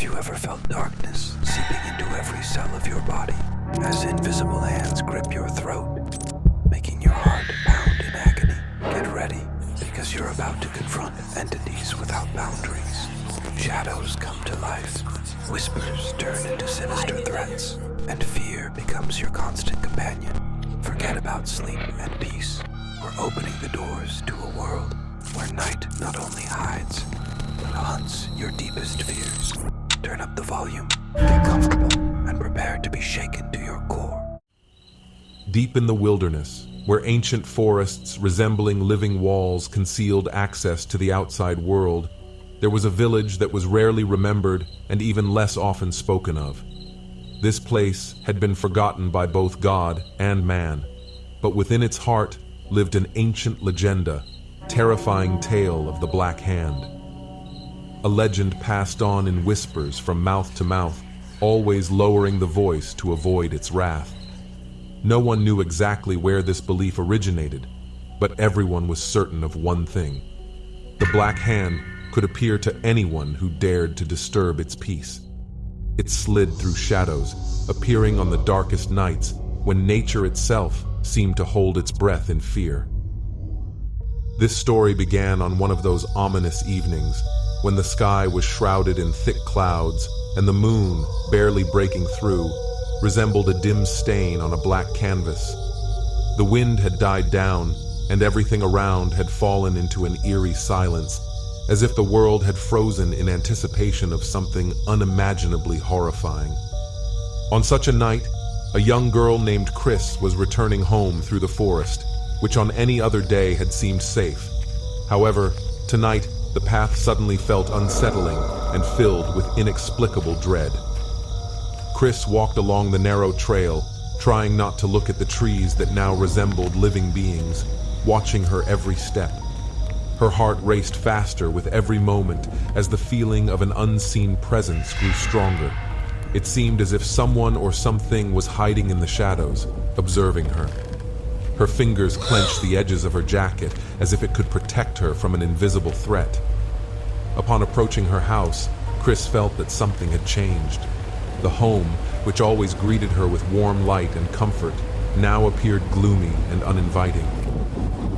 Have you ever felt darkness seeping into every cell of your body as invisible hands grip your throat, making your heart pound in agony? Get ready, because you're about to confront entities without boundaries. Shadows come to life, whispers turn into sinister threats, and fear becomes your constant companion. Forget about sleep and peace. We're opening the doors to a world where night not only hides, but hunts your deepest fears. Turn up the volume, get comfortable, and prepare to be shaken to your core. Deep in the wilderness, where ancient forests resembling living walls concealed access to the outside world, there was a village that was rarely remembered and even less often spoken of. This place had been forgotten by both God and man, but within its heart lived an ancient legenda, terrifying tale of the Black Hand. A legend passed on in whispers from mouth to mouth, always lowering the voice to avoid its wrath. No one knew exactly where this belief originated, but everyone was certain of one thing. The Black Hand could appear to anyone who dared to disturb its peace. It slid through shadows, appearing on the darkest nights when nature itself seemed to hold its breath in fear. This story began on one of those ominous evenings when the sky was shrouded in thick clouds and the moon, barely breaking through, resembled a dim stain on a black canvas. The wind had died down, and everything around had fallen into an eerie silence, as if the world had frozen in anticipation of something unimaginably horrifying. On such a night, a young girl named Chris was returning home through the forest, which on any other day had seemed safe. However, tonight, the path suddenly felt unsettling and filled with inexplicable dread. Chris walked along the narrow trail, trying not to look at the trees that now resembled living beings, watching her every step. Her heart raced faster with every moment as the feeling of an unseen presence grew stronger. It seemed as if someone or something was hiding in the shadows, observing her. Her fingers clenched the edges of her jacket as if it could protect her from an invisible threat. Upon approaching her house, Chris felt that something had changed. The home, which always greeted her with warm light and comfort, now appeared gloomy and uninviting.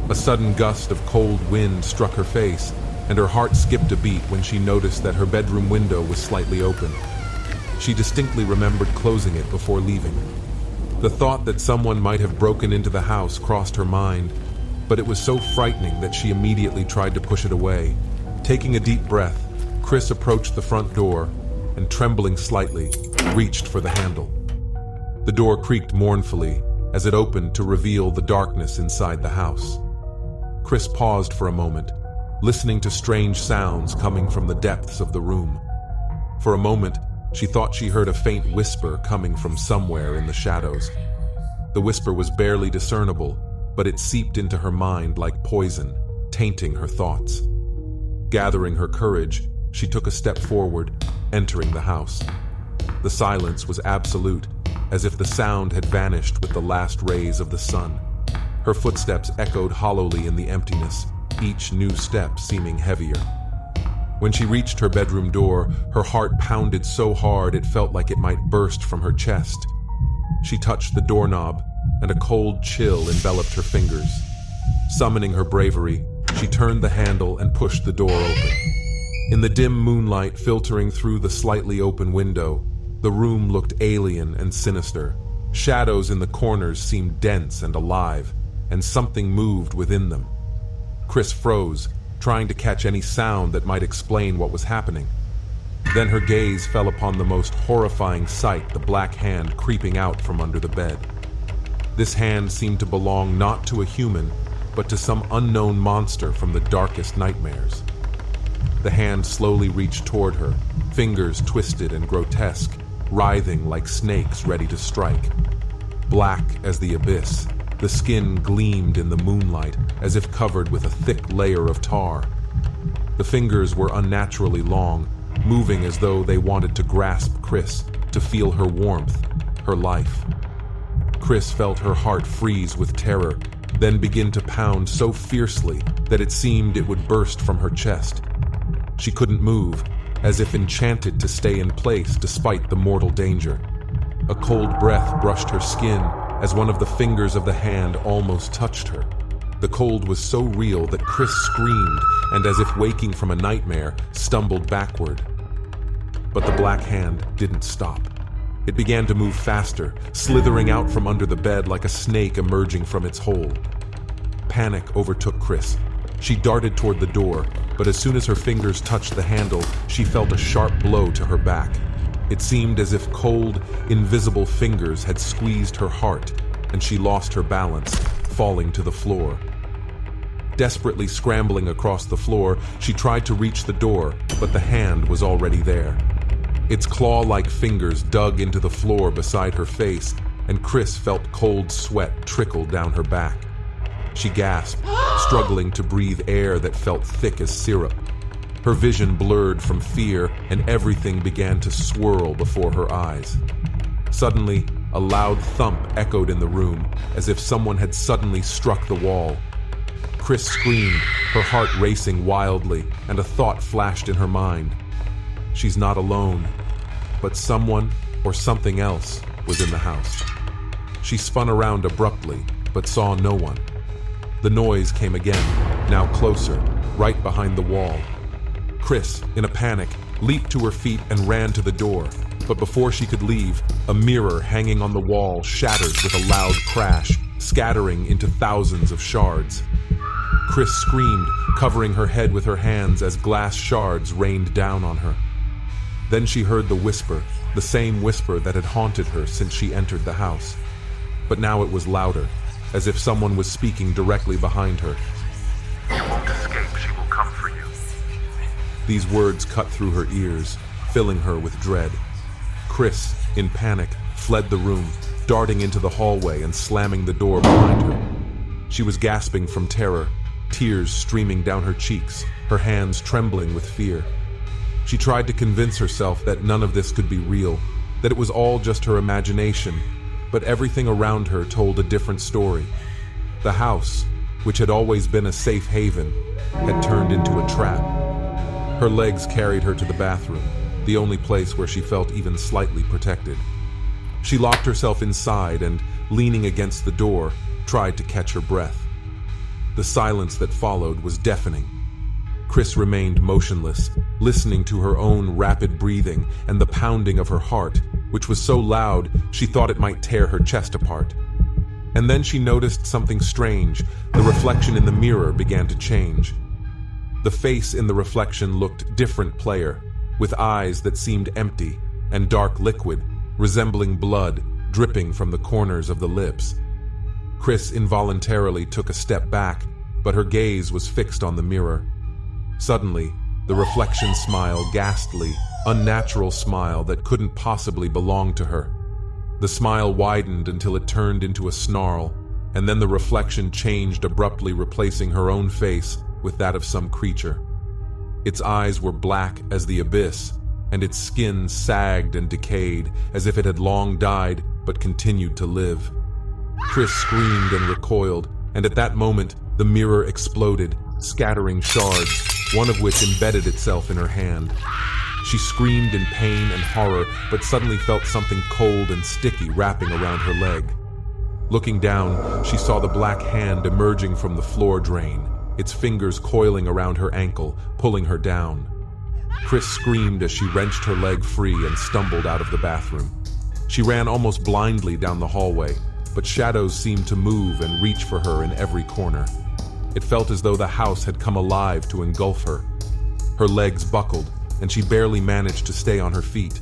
A sudden gust of cold wind struck her face, and her heart skipped a beat when she noticed that her bedroom window was slightly open. She distinctly remembered closing it before leaving. The thought that someone might have broken into the house crossed her mind, but it was so frightening that she immediately tried to push it away. Taking a deep breath, Chris approached the front door and, trembling slightly, reached for the handle. The door creaked mournfully as it opened to reveal the darkness inside the house. Chris paused for a moment, listening to strange sounds coming from the depths of the room. For a moment, she thought she heard a faint whisper coming from somewhere in the shadows. The whisper was barely discernible, but it seeped into her mind like poison, tainting her thoughts. Gathering her courage, she took a step forward, entering the house. The silence was absolute, as if the sound had vanished with the last rays of the sun. Her footsteps echoed hollowly in the emptiness, each new step seeming heavier. When she reached her bedroom door, her heart pounded so hard it felt like it might burst from her chest. She touched the doorknob, and a cold chill enveloped her fingers. Summoning her bravery, she turned the handle and pushed the door open. In the dim moonlight filtering through the slightly open window, the room looked alien and sinister. Shadows in the corners seemed dense and alive, and something moved within them. Chris froze, trying to catch any sound that might explain what was happening. Then her gaze fell upon the most horrifying sight, the Black Hand creeping out from under the bed. This hand seemed to belong not to a human, but to some unknown monster from the darkest nightmares. The hand slowly reached toward her, fingers twisted and grotesque, writhing like snakes ready to strike. Black as the abyss, the skin gleamed in the moonlight as if covered with a thick layer of tar. The fingers were unnaturally long, moving as though they wanted to grasp Chris, to feel her warmth, her life. Chris felt her heart freeze with terror, then begin to pound so fiercely that it seemed it would burst from her chest. She couldn't move, as if enchanted to stay in place despite the mortal danger. A cold breath brushed her skin as one of the fingers of the hand almost touched her. The cold was so real that Chris screamed and, as if waking from a nightmare, stumbled backward. But the black hand didn't stop. It began to move faster, slithering out from under the bed like a snake emerging from its hole. Panic overtook Chris. She darted toward the door, but as soon as her fingers touched the handle, she felt a sharp blow to her back. It seemed as if cold, invisible fingers had squeezed her heart, and she lost her balance, falling to the floor. Desperately scrambling across the floor, she tried to reach the door, but the hand was already there. Its claw-like fingers dug into the floor beside her face, and Chris felt cold sweat trickle down her back. She gasped, struggling to breathe air that felt thick as syrup. Her vision blurred from fear, and everything began to swirl before her eyes. Suddenly, a loud thump echoed in the room, as if someone had suddenly struck the wall. Chris screamed, her heart racing wildly, and a thought flashed in her mind. She's not alone, but someone or something else was in the house. She spun around abruptly, but saw no one. The noise came again, now closer, right behind the wall. Chris, in a panic, leaped to her feet and ran to the door, but before she could leave, a mirror hanging on the wall shattered with a loud crash, scattering into thousands of shards. Chris screamed, covering her head with her hands as glass shards rained down on her. Then she heard the whisper, the same whisper that had haunted her since she entered the house. But now it was louder, as if someone was speaking directly behind her. You won't escape, she will come for you. These words cut through her ears, filling her with dread. Chris, in panic, fled the room, darting into the hallway and slamming the door behind her. She was gasping from terror, tears streaming down her cheeks, her hands trembling with fear. She tried to convince herself that none of this could be real, that it was all just her imagination, but everything around her told a different story. The house, which had always been a safe haven, had turned into a trap. Her legs carried her to the bathroom, the only place where she felt even slightly protected. She locked herself inside and, leaning against the door, tried to catch her breath. The silence that followed was deafening. Chris remained motionless, listening to her own rapid breathing and the pounding of her heart, which was so loud she thought it might tear her chest apart. And then she noticed something strange. The reflection in the mirror began to change. The face in the reflection looked different player, with eyes that seemed empty and dark liquid, resembling blood dripping from the corners of the lips. Chris involuntarily took a step back, but her gaze was fixed on the mirror. Suddenly, the reflection smiled, ghastly, unnatural smile that couldn't possibly belong to her. The smile widened until it turned into a snarl, and then the reflection changed abruptly, replacing her own face with that of some creature. Its eyes were black as the abyss, and its skin sagged and decayed as if it had long died but continued to live. Chris screamed and recoiled, and at that moment, the mirror exploded, scattering shards, one of which embedded itself in her hand. She screamed in pain and horror, but suddenly felt something cold and sticky wrapping around her leg. Looking down, she saw the black hand emerging from the floor drain, its fingers coiling around her ankle, pulling her down. Chris screamed as she wrenched her leg free and stumbled out of the bathroom. She ran almost blindly down the hallway, but shadows seemed to move and reach for her in every corner. It felt as though the house had come alive to engulf her. Her legs buckled, and she barely managed to stay on her feet.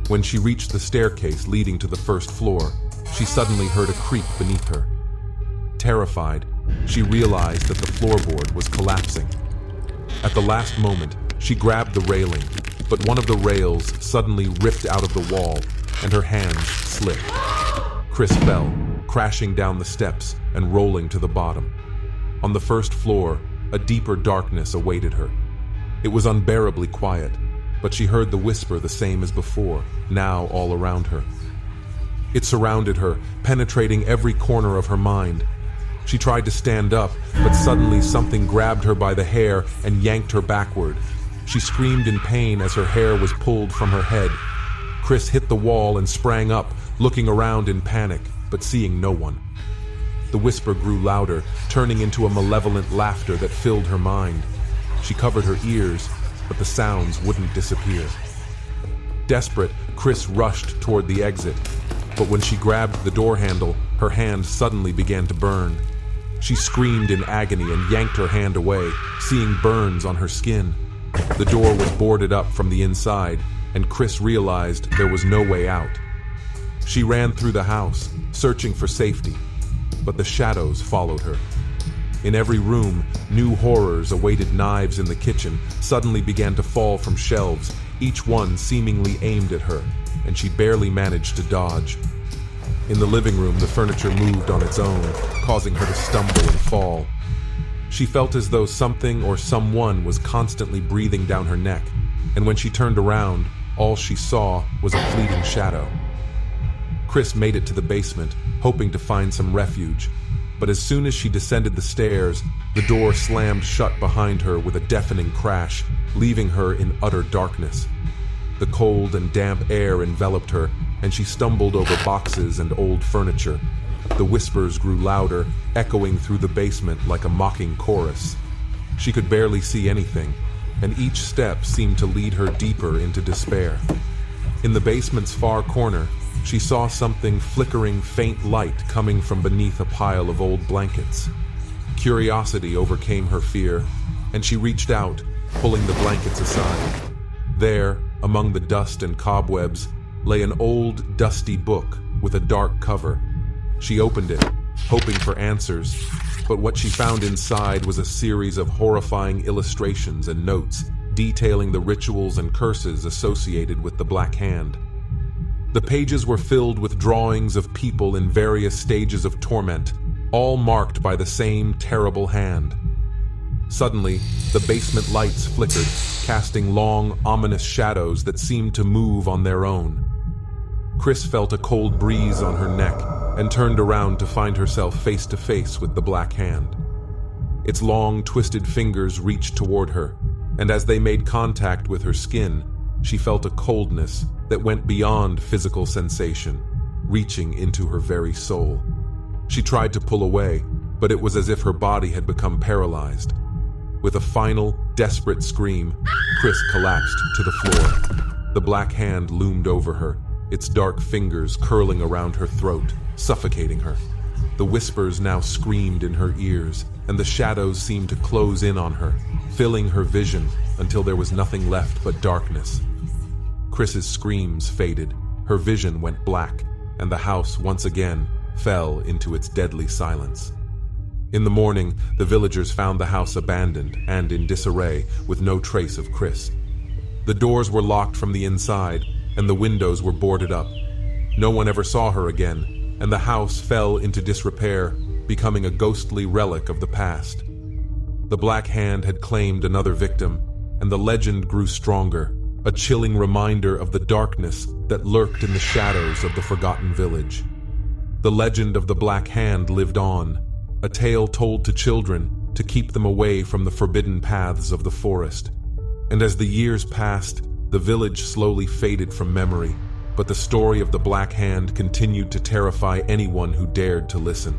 When she reached the staircase leading to the first floor, she suddenly heard a creak beneath her. Terrified, she realized that the floorboard was collapsing. At the last moment, she grabbed the railing, but one of the rails suddenly ripped out of the wall, and her hands slipped. Chris fell, crashing down the steps and rolling to the bottom. On the first floor, a deeper darkness awaited her. It was unbearably quiet, but she heard the whisper the same as before, now all around her. It surrounded her, penetrating every corner of her mind. She tried to stand up, but suddenly something grabbed her by the hair and yanked her backward. She screamed in pain as her hair was pulled from her head. Chris hit the wall and sprang up, looking around in panic, but seeing no one. The whisper grew louder, turning into a malevolent laughter that filled her mind. She covered her ears, but the sounds wouldn't disappear. Desperate, Chris rushed toward the exit, but when she grabbed the door handle, her hand suddenly began to burn. She screamed in agony and yanked her hand away, seeing burns on her skin. The door was boarded up from the inside, and Chris realized there was no way out. She ran through the house, searching for safety, but the shadows followed her. In every room, new horrors awaited. Knives in the kitchen suddenly began to fall from shelves, each one seemingly aimed at her, and she barely managed to dodge. In the living room, the furniture moved on its own, causing her to stumble and fall. She felt as though something or someone was constantly breathing down her neck, and when she turned around, all she saw was a fleeting shadow. Chris made it to the basement, hoping to find some refuge, but as soon as she descended the stairs, the door slammed shut behind her with a deafening crash, leaving her in utter darkness. The cold and damp air enveloped her, and she stumbled over boxes and old furniture. The whispers grew louder, echoing through the basement like a mocking chorus. She could barely see anything, and each step seemed to lead her deeper into despair. In the basement's far corner, she saw something flickering faint light coming from beneath a pile of old blankets. Curiosity overcame her fear, and she reached out, pulling the blankets aside. There, among the dust and cobwebs, lay an old, dusty book with a dark cover. She opened it, hoping for answers, but what she found inside was a series of horrifying illustrations and notes detailing the rituals and curses associated with the Black Hand. The pages were filled with drawings of people in various stages of torment, all marked by the same terrible hand. Suddenly, the basement lights flickered, casting long, ominous shadows that seemed to move on their own. Chris felt a cold breeze on her neck and turned around to find herself face to face with the Black Hand. Its long, twisted fingers reached toward her, and as they made contact with her skin, she felt a coldness that went beyond physical sensation, reaching into her very soul. She tried to pull away, but it was as if her body had become paralyzed. With a final, desperate scream, Chris collapsed to the floor. The Black Hand loomed over her, its dark fingers curling around her throat, suffocating her. The whispers now screamed in her ears, and the shadows seemed to close in on her, filling her vision until there was nothing left but darkness. Chris's screams faded, her vision went black, and the house once again fell into its deadly silence. In the morning, the villagers found the house abandoned and in disarray, with no trace of Chris. The doors were locked from the inside, and the windows were boarded up. No one ever saw her again, and the house fell into disrepair, becoming a ghostly relic of the past. The Black Hand had claimed another victim, and the legend grew stronger, a chilling reminder of the darkness that lurked in the shadows of the forgotten village. The legend of the Black Hand lived on, a tale told to children to keep them away from the forbidden paths of the forest. And as the years passed, the village slowly faded from memory, but the story of the Black Hand continued to terrify anyone who dared to listen.